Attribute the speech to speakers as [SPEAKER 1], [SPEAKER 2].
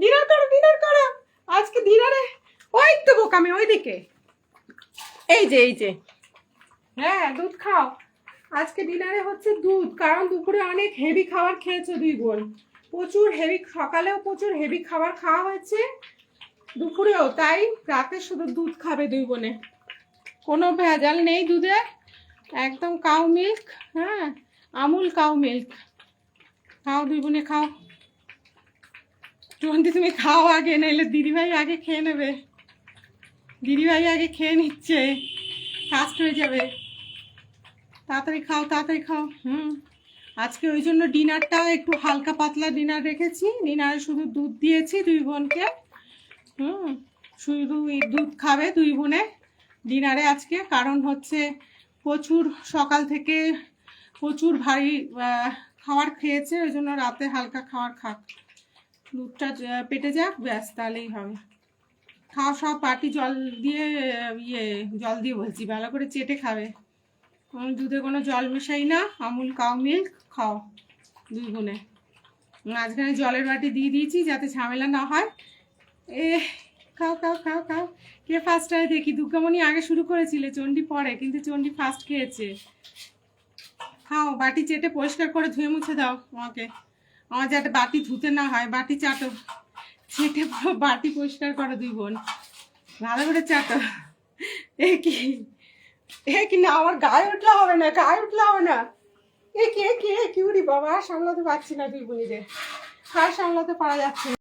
[SPEAKER 1] Dinner করো, dinner করো। আজকে ডিনারে ওই তো বোকামি ওইদিকে, এই যে হ্যাঁ দুধ খাও। আজকে ডিনারে হচ্ছে দুধ, কারণ দুপুরে অনেক হেভি খাবার খেয়েছো দুই বোন। প্রচুর হেভি, সকালেও প্রচুর হেভি খাবার খাওয়া হয়েছে, দুপুরেও তাই। রাতে শুধু দুধ খাবে দুই বোনে, কোনো ভেজাল নেই দুধে, একদম কাউ মিল্ক। হ্যাঁ, আমুল কাউ মিল্ক। খাও দুই বোনে খাও। তুমি খাও আগে, নাইলে দিদিভাই আগে খেয়ে নেবে। দিদিভাই আগে খেয়ে নিচ্ছে, ফাস্ট হয়ে যাবে। তাড়াতাড়ি খাও, তাড়াতাড়ি খাও। আজকে ওই জন্য ডিনারটা একটু হালকা পাতলা ডিনার রেখেছি। ডিনারে শুধু দুধ দিয়েছি দুই বোনকে। শুধু দুধ খাবে দুই বোনে ডিনারে আজকে, কারণ হচ্ছে প্রচুর সকাল থেকে প্রচুর ভারী খাবার খেয়েছে, ওই জন্য রাতে হালকা খাবার খাক, দুধটা পেটে যাক, ব্যাস তাহলেই হবে। খাও সব পাটি জল দিয়ে, জল দিয়ে বলছি, ভালো করে চেটে খাবে। দুধে কোনো জল মেশাই না, আমুল কাউ মিল্ক খাও দুই বোনে। মাঝখানে জলের বাটি দিয়ে দিয়েছি যাতে ঝামেলা না হয়। খাও খাও খাও খাও। কে ফার্স্ট হয় দেখি। দুর্গামণি আগে শুরু করেছিলে, চণ্ডী পরে, কিন্তু চণ্ডী ফার্স্ট খেয়েছে। খাও, বাটি চেটে পরিষ্কার করে ধুয়ে মুছে দাও আমাকে, আমার যাতে বাটি ধুতে না হয়। বাটি চাটো, চেটে পুরো বাটি পরিষ্কার করো দুই বোন, ভালো করে চাটো। কি না, আমার গায়ে উঠলে হবে না, গায়ে উঠলে হবে না। কি উড়ি বাবা, সামলাতে পারছি না দুই বোনিদের, আর সামলাতে পারা যাচ্ছে না।